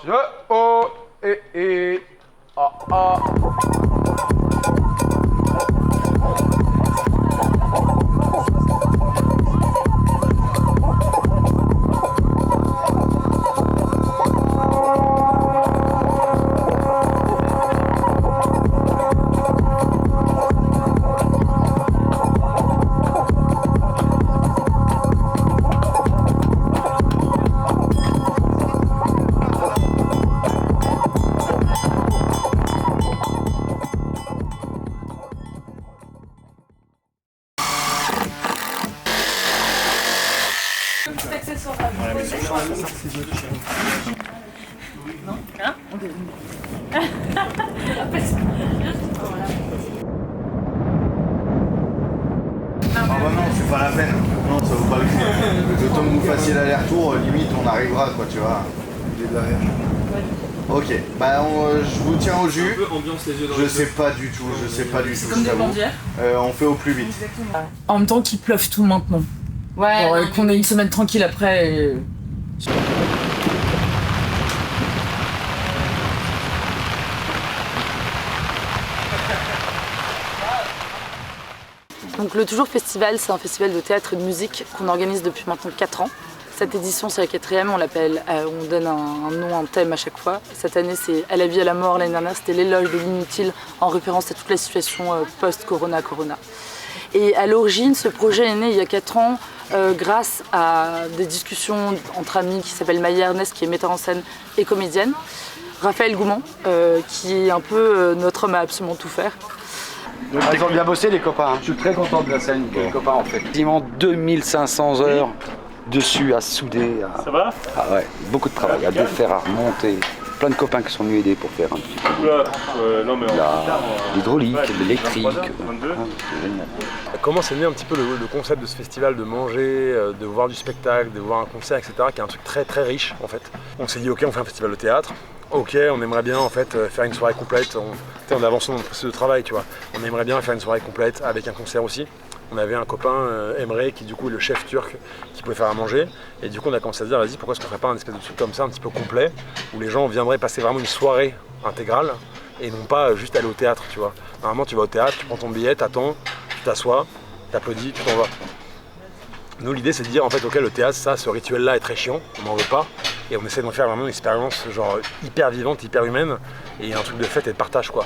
Je, oh, et, ah, ah. Non, hein? Ah bah non, c'est pas la peine. Non, ça vaut pas le coup. Le temps que vous fassiez l'aller-retour, limite on arrivera quoi, tu vois. Ok, bah je vous tiens au jus. Je sais pas du tout, C'est comme des bandières. On fait au plus vite. En même temps qu'il pleuve tout maintenant. Ouais. Alors, qu'on ait une semaine tranquille après. Donc le Toujours Festival, c'est un festival de théâtre et de musique qu'on organise depuis maintenant 4 ans. Cette édition, c'est la 4e, on donne un nom, un thème à chaque fois. Cette année, c'est À la vie, à la mort. L'année dernière, c'était l'éloge de l'inutile, en référence à toute la situation post-corona. Et à l'origine, ce projet est né il y a 4 ans grâce à des discussions entre amis qui s'appellent Maïa Ernest, qui est metteur en scène et comédienne, Raphaël Gouman, qui est un peu notre homme à absolument tout faire. Ils ont bien bossé les copains, je suis très content de la scène, les copains en fait. Quasiment 2500 heures dessus à souder. Ça va? Ah ouais, beaucoup de travail, à défaire, à remonter. Plein de copains qui sont venus aider pour faire un petit peu. L'hydraulique, l'électrique. Comment c'est né un petit peu le concept de ce festival, de manger, de voir du spectacle, de voir un concert, etc., qui est un truc très très riche en fait. On s'est dit ok, on fait un festival de théâtre. Ok, on aimerait bien en fait faire une soirée complète. On avance dans notre processus de travail, tu vois. On aimerait bien faire une soirée complète avec un concert aussi. On avait un copain, Emre, qui du coup est le chef turc, qui pouvait faire à manger. Et du coup on a commencé à se dire, vas-y, pourquoi est-ce qu'on ferait pas un espèce de truc comme ça, un petit peu complet, où les gens viendraient passer vraiment une soirée intégrale, et non pas juste aller au théâtre, tu vois. Normalement tu vas au théâtre, tu prends ton billet, t'attends, tu t'assois, t'applaudis, tu t'en vas. Nous l'idée c'est de dire en fait ok, le théâtre, ça, ce rituel-là est très chiant, on n'en veut pas. Et on essaie d'en faire vraiment une expérience genre hyper vivante, hyper humaine, et un truc de fête et de partage quoi.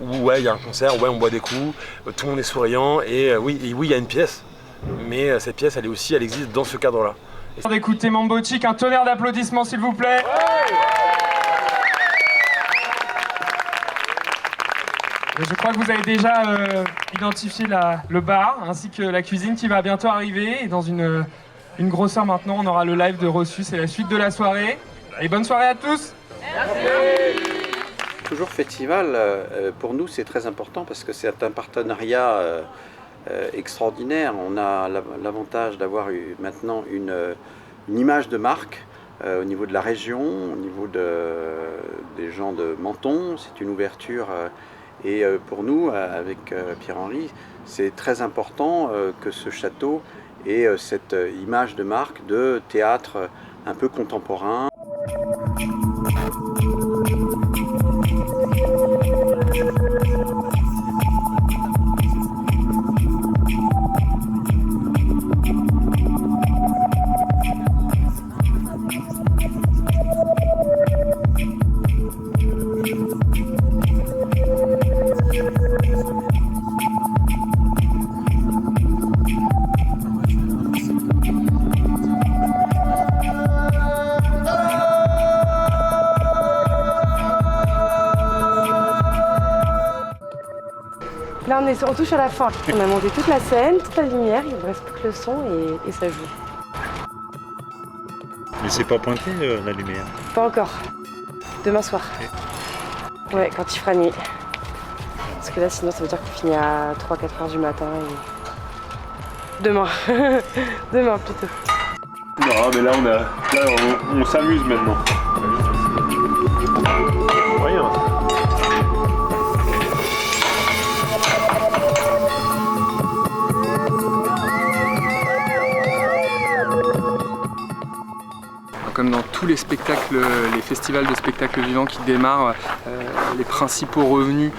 Où ouais, il y a un concert, ouais, on boit des coups, tout le monde est souriant, et oui, il y a une pièce, mais cette pièce, elle existe dans ce cadre-là. D'écouter Mambo Chic, un tonnerre d'applaudissements s'il vous plaît. Je crois que vous avez déjà identifié le bar ainsi que la cuisine qui va bientôt arriver. Et dans une grosse heure maintenant, on aura le live de Reçu, c'est la suite de la soirée. Et bonne soirée à tous. Merci. Toujours Festival, pour nous c'est très important parce que c'est un partenariat extraordinaire. On a l'avantage d'avoir maintenant une image de marque au niveau de la région, au niveau des gens de Menton. C'est une ouverture et pour nous, avec Pierre-Henri, c'est très important que ce château ait cette image de marque de théâtre un peu contemporain. Là on touche à la fin. On a monté toute la scène, toute la lumière, il ne reste plus que le son et ça joue. Mais c'est pas pointé la lumière? Pas encore. Demain soir. Okay. Ouais, quand il fera nuit. Parce que là sinon ça veut dire qu'on finit à 3-4 heures du matin. Et... Demain. Demain plutôt. Non mais là on s'amuse maintenant. Rien. Comme dans tous les spectacles, les festivals de spectacles vivants qui démarrent, les principaux revenus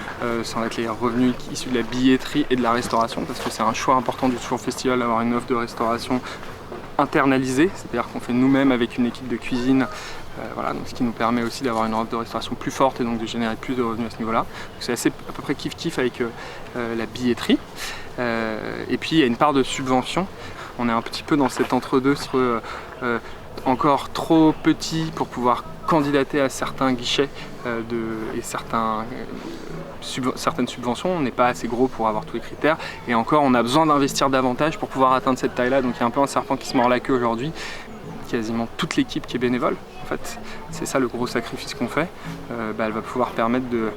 sont avec les revenus issus de la billetterie et de la restauration, parce que c'est un choix important du Toujours Festival d'avoir une offre de restauration internalisée, c'est-à-dire qu'on fait nous-mêmes avec une équipe de cuisine. Voilà, donc ce qui nous permet aussi d'avoir une offre de restauration plus forte et donc de générer plus de revenus à ce niveau-là. C'est assez à peu près kiff-kiff avec la billetterie. Et puis il y a une part de subvention. On est un petit peu dans cet entre-deux encore trop petit pour pouvoir candidater à certains guichets et certaines subventions. On n'est pas assez gros pour avoir tous les critères. Et encore, on a besoin d'investir davantage pour pouvoir atteindre cette taille-là. Donc il y a un peu un serpent qui se mord la queue aujourd'hui. Quasiment toute l'équipe qui est bénévole, en fait, c'est ça le gros sacrifice qu'on fait. Elle va pouvoir permettre de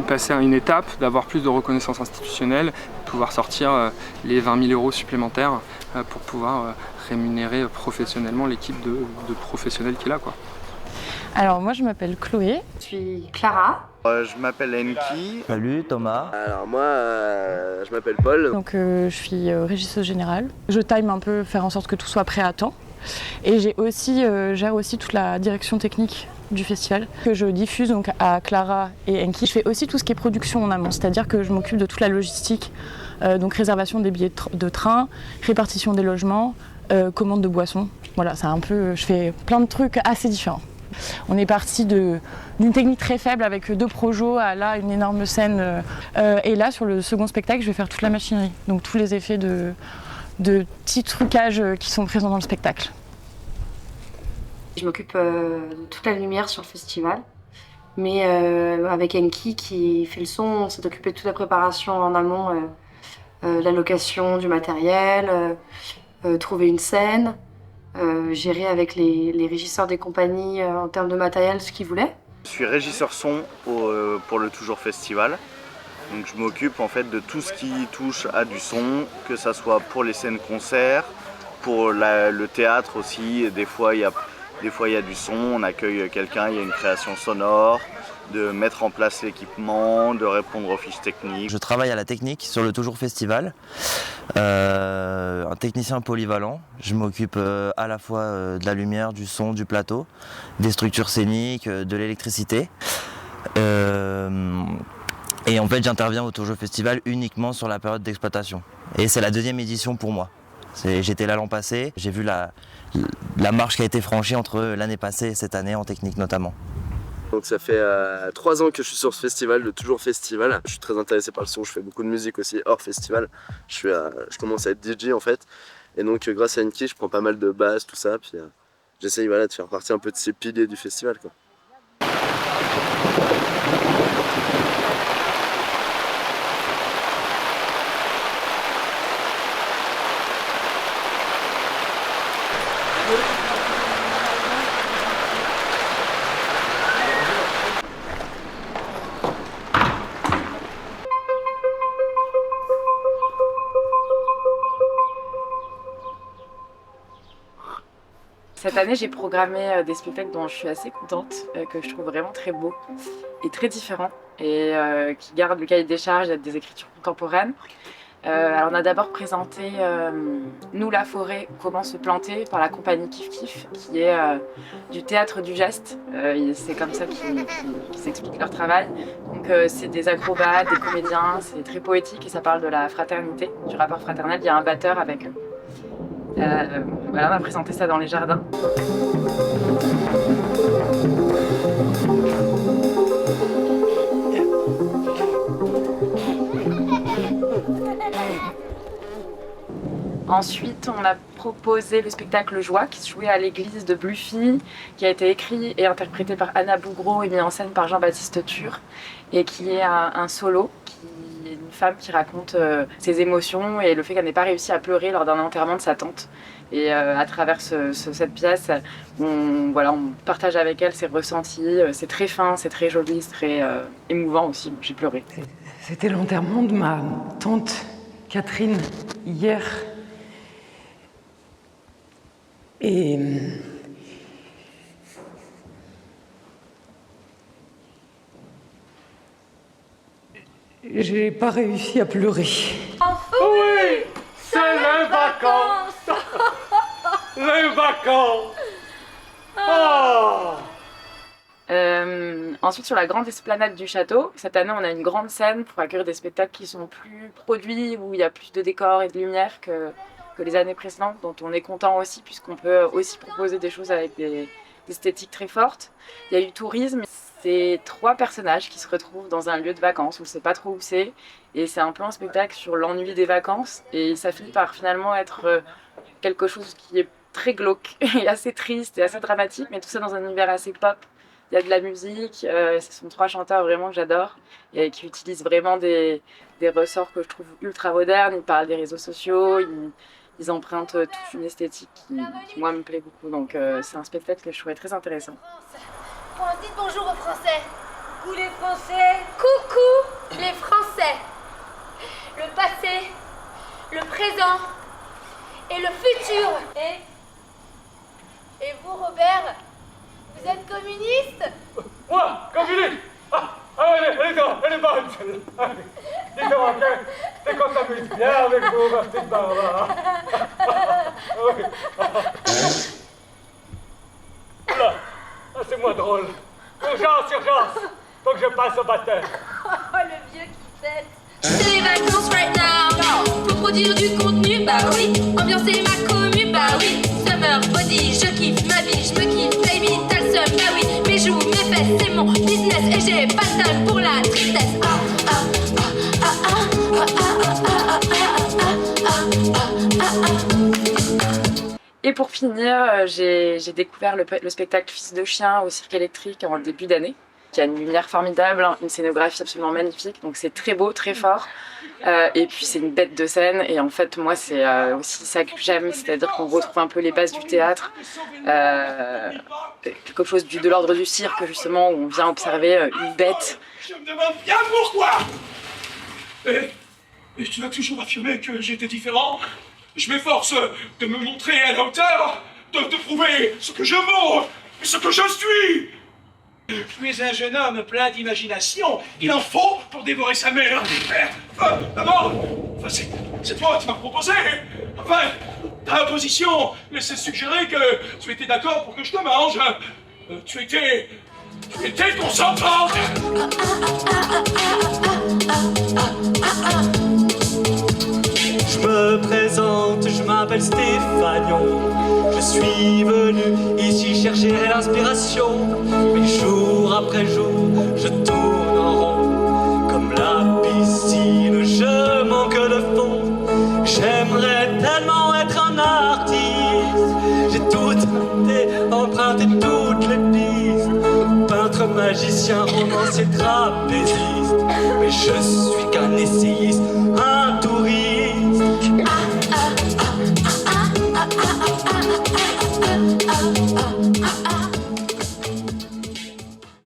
passer à une étape, d'avoir plus de reconnaissance institutionnelle, de pouvoir sortir les 20 000 € supplémentaires pour pouvoir rémunérer professionnellement l'équipe de professionnels qui est là, quoi. Alors moi je m'appelle Chloé. Je suis Clara. Je m'appelle Enki. Salut Thomas. Alors moi, je m'appelle Paul. Donc je suis régisseuse générale. Je time un peu, faire en sorte que tout soit prêt à temps. Et gère aussi toute la direction technique du festival que je diffuse donc à Clara et Enki. Je fais aussi tout ce qui est production en amont, c'est-à-dire que je m'occupe de toute la logistique, donc réservation des billets de train, répartition des logements, commande de boissons. Voilà, je fais plein de trucs assez différents. On est parti d'une technique très faible avec 2 projos à là une énorme scène. Et là sur le second spectacle, je vais faire toute la machinerie, donc tous les effets de petits trucages qui sont présents dans le spectacle. Je m'occupe de toute la lumière sur le festival, mais avec Enki qui fait le son, on s'est occupé de toute la préparation en amont, la location du matériel, trouver une scène, gérer avec les régisseurs des compagnies en termes de matériel ce qu'ils voulaient. Je suis régisseur son pour le Toujours Festival. Donc je m'occupe en fait de tout ce qui touche à du son, que ça soit pour les scènes concerts, pour le théâtre aussi. Des fois il y a du son, on accueille quelqu'un, il y a une création sonore, de mettre en place l'équipement, de répondre aux fiches techniques. Je travaille à la technique sur le Toujours Festival, un technicien polyvalent. Je m'occupe à la fois de la lumière, du son, du plateau, des structures scéniques, de l'électricité. Et en fait, j'interviens au Toujours Festival uniquement sur la période d'exploitation. Et c'est la 2e édition pour moi. J'étais là l'an passé, j'ai vu la marche qui a été franchie entre l'année passée et cette année en technique notamment. Donc ça fait 3 ans que je suis sur ce festival, le Toujours Festival. Je suis très intéressé par le son, je fais beaucoup de musique aussi hors festival. Je commence à être DJ en fait. Et donc grâce à Enki, je prends pas mal de basses, tout ça. Puis j'essaye de faire partie un peu de ces piliers du festival, quoi. Cette année, j'ai programmé des spectacles dont je suis assez contente, que je trouve vraiment très beaux et très différents, et qui gardent le cahier des charges des écritures contemporaines. Alors on a d'abord présenté Nous la forêt, comment se planter par la compagnie Kif Kif, qui est du théâtre du geste. C'est comme ça qu'ils s'expliquent leur travail. Donc c'est des acrobates, des comédiens, c'est très poétique et ça parle de la fraternité, du rapport fraternel. Il y a un batteur avec eux. Voilà, on a présenté ça dans les jardins. Ensuite, on a proposé le spectacle Joie qui se jouait à l'église de Bluffy, qui a été écrit et interprété par Anna Bougro et mis en scène par Jean-Baptiste Tur, et qui est un solo, qui est une femme qui raconte ses émotions et le fait qu'elle n'ait pas réussi à pleurer lors d'un enterrement de sa tante. Et à travers cette pièce, on partage avec elle ses ressentis. C'est très fin, c'est très joli, c'est très émouvant aussi. J'ai pleuré. C'était l'enterrement de ma tante Catherine hier. Et j'ai pas réussi à pleurer. Oui, c'est les vacances. Les vacances. Ensuite, sur la grande esplanade du château, cette année, on a une grande scène pour accueillir des spectacles qui sont plus produits, où il y a plus de décors et de lumière que les années précédentes, dont on est content aussi, puisqu'on peut aussi proposer des choses avec des esthétiques très fortes. Il y a eu tourisme, c'est 3 personnages qui se retrouvent dans un lieu de vacances, on ne sait pas trop où c'est, et c'est un peu un spectacle sur l'ennui des vacances, et ça finit par finalement être quelque chose qui est très glauque, et assez triste et assez dramatique, mais tout ça dans un univers assez pop. Il y a de la musique, ce sont 3 chanteurs vraiment que j'adore et qui utilisent vraiment des ressorts que je trouve ultra modernes. Ils parlent des réseaux sociaux, ils empruntent toute une esthétique qui moi me plaît beaucoup. Donc c'est un spectacle que je trouvais très intéressant. Dites bonjour aux Français. Coucou les Français. Coucou les Français. Le passé, le présent et le futur. Et vous Robert, vous êtes communiste? Moi, communiste? Elle est bonne celle-là. Dites-moi, c'est qu'on s'amuse bien avec vous, ma petite Barbara. Oula, c'est moins drôle. Urgence, urgence. Faut que je passe au baptême. Oh, le vieux qui fête. C'est les vacances right now. Pour produire du contenu, bah oui. Ambiancer ma commu, bah oui. Summer body, je kiffe ma vie, je me kiffe, baby, t'as le seum, bah oui. Mes joues, mes fesses, c'est mon business et j'ai pas le temps pour la tristesse. Et pour finir, j'ai découvert le spectacle Fils de chien au Cirque électrique en début d'année, qui a une lumière formidable, une scénographie absolument magnifique, donc c'est très beau, très fort. Et puis c'est une bête de scène, et en fait moi c'est aussi ça que j'aime, c'est-à-dire qu'on retrouve un peu les bases du théâtre, quelque chose de l'ordre du cirque justement, où on vient observer une bête. Je me demande bien pourquoi. Et tu as toujours affirmé que j'étais différent. Je m'efforce de me montrer à la hauteur, de prouver ce que je vaux, ce que je suis. Tu es un jeune homme plein d'imagination. Il en faut pour dévorer sa mère. D'abord, c'est toi qui m'as proposé. Enfin, ta position laissait suggérer que tu étais d'accord pour que je te mange. Tu étais consentante. Je me présente, je m'appelle Stéphanion. Je suis venu ici chercher l'inspiration. Mais jour après jour, je tourne en rond. Comme la piscine, je manque de fond. J'aimerais tellement être un artiste. J'ai tout emprunté toutes les pistes. Peintre, magicien, romancier, trapéziste. Mais je suis qu'un essayiste, un tour